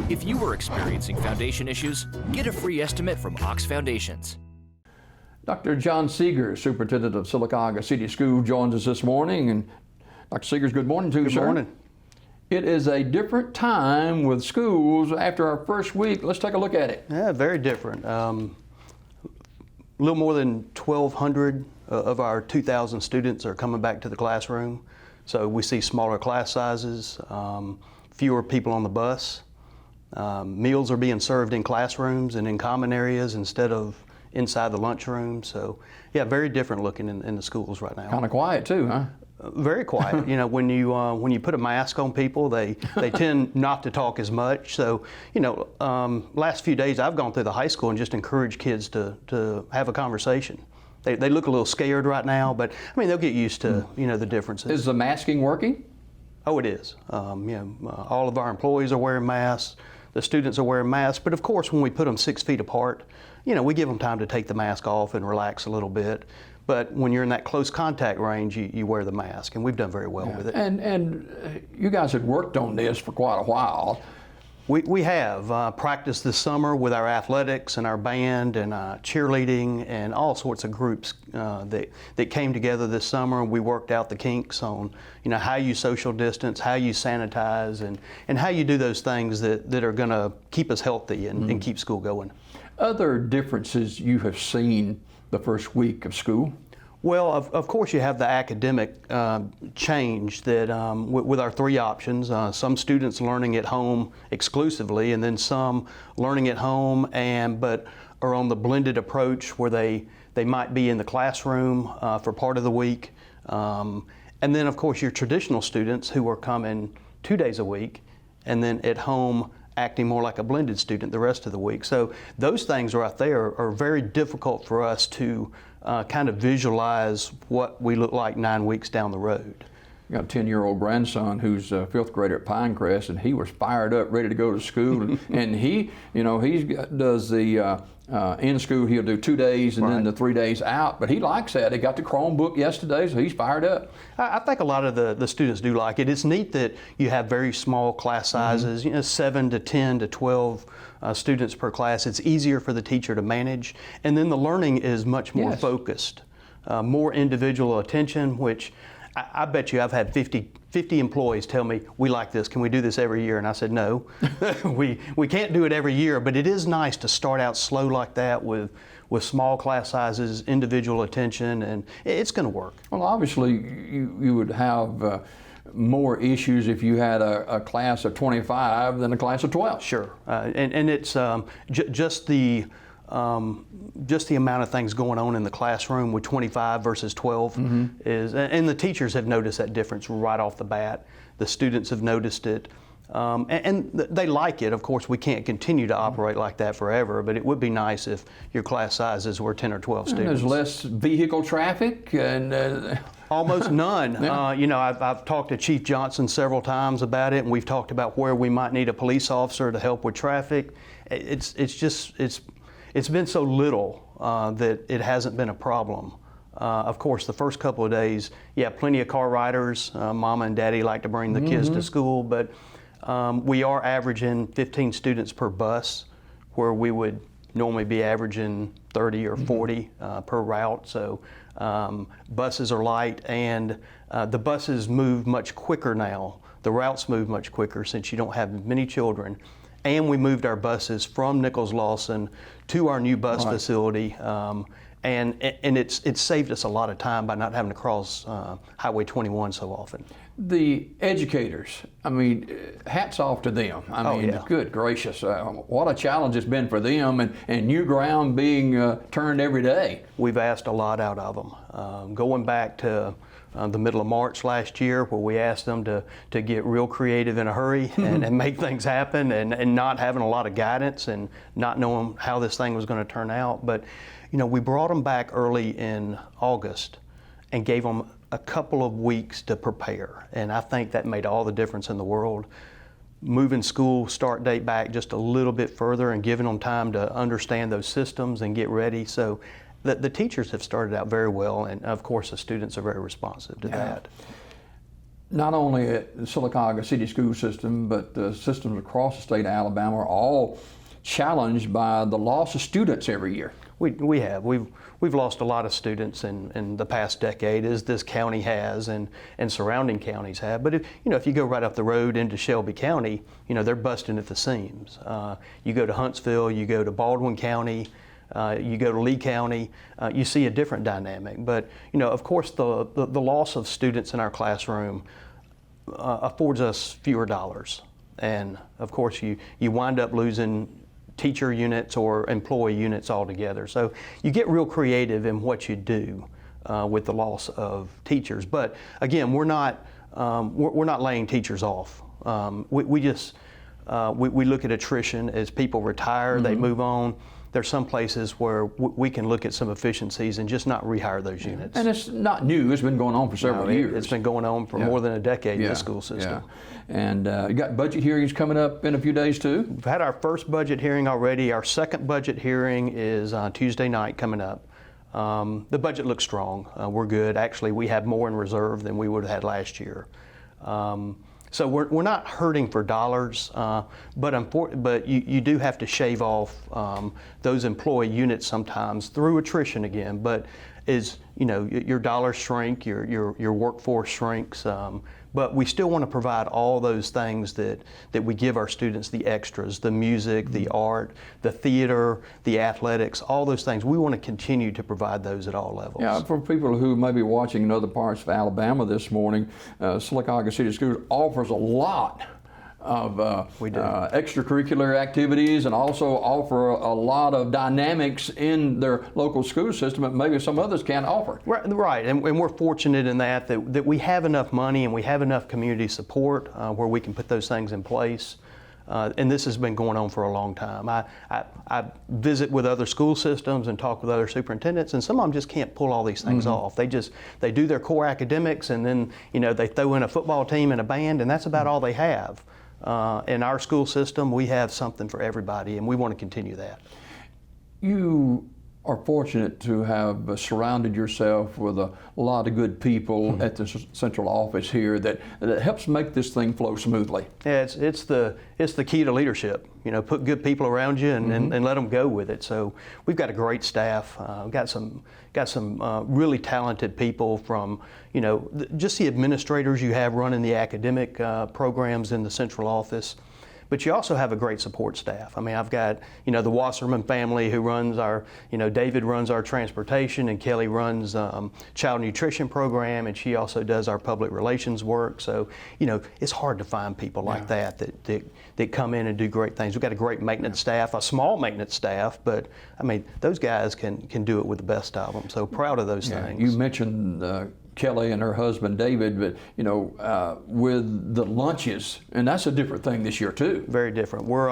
If you are experiencing foundation issues, get a free estimate from Ox Foundations. Dr. John Segars, Superintendent of Sylacauga City School, joins us this morning. And Dr. Segars, good morning to you, sir. Good morning. It is a different time with schools after our first week. Let's take a look at it. Yeah, very different. A little more than 1,200 of our 2,000 students are coming back to the classroom. So we see smaller class sizes, fewer people on the bus. Meals are being served in classrooms and in common areas instead of inside the lunchroom. So yeah, very different looking in the schools right now. Kind of quiet too, huh? Very quiet. You know, when you put a mask on people, they tend not to talk as much. So, you know, last few days I've gone through the high school and just encouraged kids to have a conversation. They look a little scared right now, but I mean they'll get used to the differences. Is the masking working? Oh, it is. All of our employees are wearing masks. The students are wearing masks, but of course when we put them 6 feet apart, we give them time to take the mask off and relax a little bit. But when you're in that close contact range, you wear the mask, and we've done very well with it. And you guys had worked on this for quite a while. We have practiced this summer with our athletics and our band and cheerleading and all sorts of groups that came together this summer. We worked out the kinks on how you social distance, how you sanitize, and how you do those things that are going to keep us healthy and keep school going. Other differences you have seen the first week of school? Well, of course you have the academic change that with our three options, some students learning at home exclusively, and then some learning at home but are on the blended approach where they might be in the classroom for part of the week. And then of course your traditional students who are coming 2 days a week and then at home acting more like a blended student the rest of the week. So those things right there are very difficult for us to kind of visualize what we look like 9 weeks down the road. I got a 10-year-old grandson who's a fifth grader at Pinecrest, and he was fired up, ready to go to school. and he does the in school, he'll do 2 days and then the 3 days out. But he likes that. He got the Chromebook yesterday, so he's fired up. I think a lot of the students do like it. It's neat that you have very small class sizes, 7 to 10 to 12 students per class. It's easier for the teacher to manage. And then the learning is much more focused, more individual attention, which I bet you I've had 50 employees tell me, we like this, can we do this every year? And I said, no, we can't do it every year, but it is nice to start out slow like that with small class sizes, individual attention, and it's going to work. Well, obviously you would have more issues if you had a class of 25 than a class of 12. Sure, and it's just the amount of things going on in the classroom with 25 versus 12 is, and the teachers have noticed that difference right off the bat. The students have noticed it, and they like it. Of course, we can't continue to operate like that forever, but it would be nice if your class sizes were 10 or 12 students. And there's less vehicle traffic and almost none. Yeah. I've talked to Chief Johnson several times about it, and we've talked about where we might need a police officer to help with traffic. It's been so little that it hasn't been a problem. Of course, the first couple of days, plenty of car riders. Mama and Daddy like to bring the kids to school, but we are averaging 15 students per bus, where we would normally be averaging 30 or 40 per route. So buses are light, and the buses move much quicker now. The routes move much quicker since you don't have many children. And we moved our buses from Nichols Lawson to our new bus facility, and it's saved us a lot of time by not having to cross Highway 21 so often. The educators, I mean, hats off to them. I mean, good gracious, what a challenge it's been for them, and new ground being turned every day. We've asked a lot out of them. Going back to the middle of March last year, where we asked them to get real creative in a hurry and make things happen, and not having a lot of guidance and not knowing how this thing was going to turn out. But we brought them back early in August and gave them a couple of weeks to prepare, and I think that made all the difference in the world. Moving school start date back just a little bit further and giving them time to understand those systems and get ready. So the teachers have started out very well, and of course the students are very responsive to that. not only at the Sylacauga City School System, but systems across the state of Alabama are all challenged by the loss of students every year. We have. We've lost a lot of students in the past decade, as this county has, and surrounding counties have. But if you go right up the road into Shelby County, they're busting at the seams. You go to Huntsville, you go to Baldwin County, you go to Lee County, you see a different dynamic. But of course, the loss of students in our classroom affords us fewer dollars, and of course you wind up losing teacher units or employee units altogether. So you get real creative in what you do with the loss of teachers. But again, we're not laying teachers off. We look at attrition as people retire, they move on. There's some places where we can look at some efficiencies and just not rehire those units. And it's not new. It's been going on for several years. It's been going on for more than a decade in the school system. And you got budget hearings coming up in a few days too? We've had our first budget hearing already. Our second budget hearing is Tuesday night coming up. The budget looks strong. We're good. Actually, we have more in reserve than we would have had last year. So we're not hurting for dollars, but you do have to shave off those employee units sometimes through attrition again. But your dollars shrink, your workforce shrinks. But we still want to provide all those things that we give our students, the extras, the music, the art, the theater, the athletics, all those things. We want to continue to provide those at all levels. Yeah, for people who may be watching in other parts of Alabama this morning, Sylacauga City Schools offers a lot of extracurricular activities, and also offer a lot of dynamics in their local school system that maybe some others can't offer. Right. And we're fortunate in that we have enough money and we have enough community support where we can put those things in place. And this has been going on for a long time. I visit with other school systems and talk with other superintendents, and some of them just can't pull all these things off. They do their core academics, and then they throw in a football team and a band, and that's about all they have. In our school system, we have something for everybody, and we want to continue that. You are fortunate to have surrounded yourself with a lot of good people at the central office here that helps make this thing flow smoothly. Yeah, it's the key to leadership. Put good people around you and let them go with it. So we've got a great staff. We've got some really talented people from just the administrators you have running the academic programs in the central office. But you also have a great support staff. I mean, I've got, the Wasserman family who runs our, David runs our transportation, and Kelly runs child nutrition program, and she also does our public relations work. So, it's hard to find people like that come in and do great things. We've got a great maintenance staff, a small maintenance staff, but I mean, those guys can do it with the best of them. So proud of those things. You mentioned Kelly and her husband David, but with the lunches, and that's a different thing this year too. Very different. We're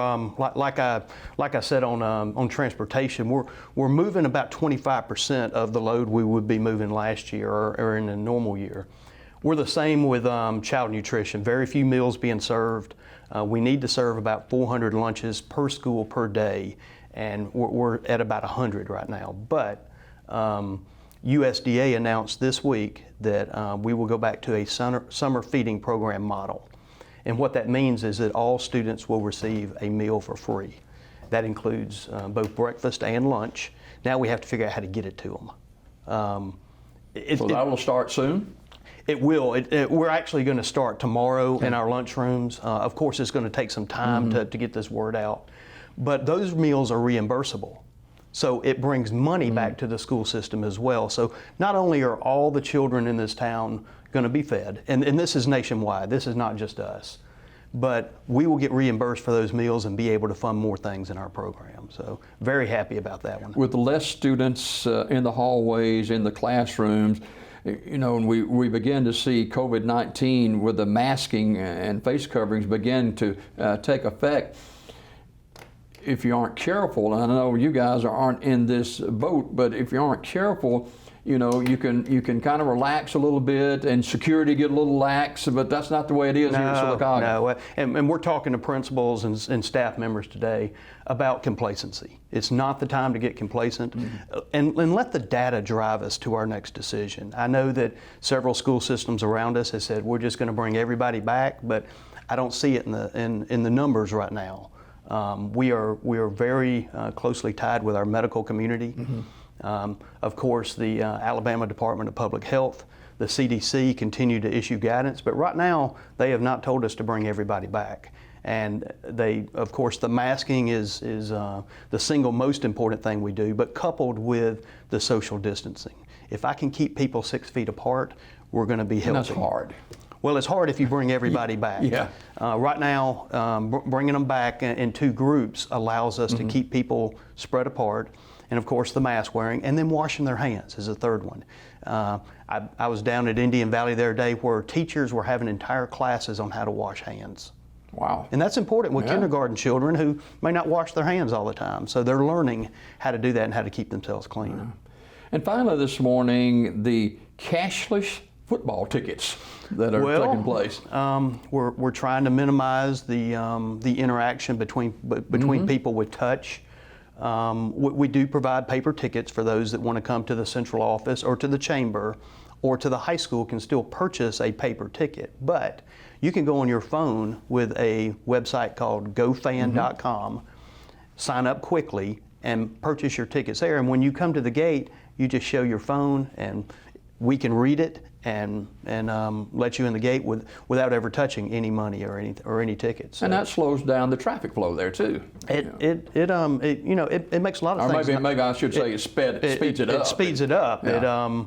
like I said on transportation, we're moving about 25% of the load we would be moving last year or in a normal year. We're the same with child nutrition. Very few meals being served. We need to serve about 400 lunches per school per day, and we're at about 100 right now. But USDA announced this week that we will go back to a summer feeding program model. And what that means is that all students will receive a meal for free. That includes both breakfast and lunch. Now we have to figure out how to get it to them. So that will start soon? It will. We're actually going to start tomorrow in our lunchrooms. Of course, it's going to take some time to get this word out. But those meals are reimbursable. So it brings money back to the school system as well. So not only are all the children in this town going to be fed, and this is nationwide, this is not just us, but we will get reimbursed for those meals and be able to fund more things in our program. So very happy about that one. With less students in the hallways, in the classrooms, and we begin to see COVID-19 with the masking and face coverings begin to take effect. If you aren't careful, and I know you guys aren't in this boat, but if you aren't careful, you know, you can kind of relax a little bit and security get a little lax, but that's not the way it is here at Sylacauga. No, and we're talking to principals and staff members today about complacency. It's not the time to get complacent, and let the data drive us to our next decision. I know that several school systems around us have said we're just going to bring everybody back, but I don't see it in the numbers right now. We are very closely tied with our medical community. Of course, the Alabama Department of Public Health, the CDC continue to issue guidance, but right now they have not told us to bring everybody back. And of course, the masking is the single most important thing we do, but coupled with the social distancing. If I can keep people 6 feet apart, we're going to be healthy. And that's hard. Well, it's hard if you bring everybody back. Yeah. Right now, bringing them back in 2 groups allows us to keep people spread apart. And of course the mask wearing, and then washing their hands is a third one. I was down at Indian Valley the other day where teachers were having entire classes on how to wash hands. Wow. And that's important with kindergarten children who may not wash their hands all the time. So they're learning how to do that and how to keep themselves clean. And finally this morning, the cashless football tickets that are taking place. We're trying to minimize the interaction between people with touch. We do provide paper tickets for those that want to come to the central office or to the chamber or to the high school can still purchase a paper ticket. But you can go on your phone with a website called gofan.com, sign up quickly, and purchase your tickets there. And when you come to the gate, you just show your phone and we can read it and let you in the gate without ever touching any money or any tickets. And that slows down the traffic flow there too. It makes a lot of or things. Maybe I should say it speeds it up. It speeds it up. Yeah.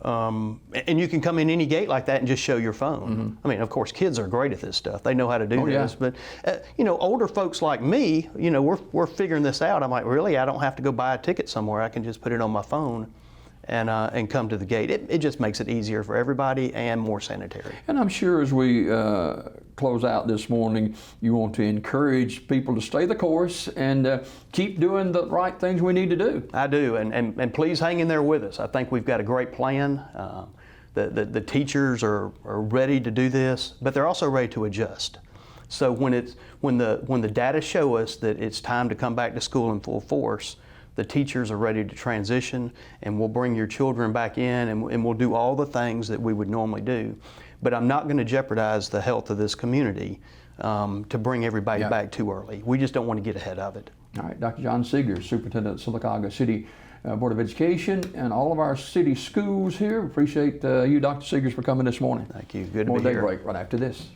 And you can come in any gate like that and just show your phone. I mean, of course, kids are great at this stuff. They know how to do this. Yeah. But older folks like me, we're figuring this out. I'm like, really? I don't have to go buy a ticket somewhere. I can just put it on my phone and come to the gate. It just makes it easier for everybody and more sanitary. And I'm sure as we close out this morning, you want to encourage people to stay the course and keep doing the right things we need to do. I do, and please hang in there with us. I think we've got a great plan. The teachers are ready to do this, but they're also ready to adjust. So when the data show us that it's time to come back to school in full force, the teachers are ready to transition, and we'll bring your children back in, and we'll do all the things that we would normally do. But I'm not going to jeopardize the health of this community to bring everybody back too early. We just don't want to get ahead of it. All right, Dr. John Segars, Superintendent of Sylacauga City Board of Education, and all of our city schools here. Appreciate you, Dr. Segars, for coming this morning. Thank you. Good to More be here. Daybreak right after this.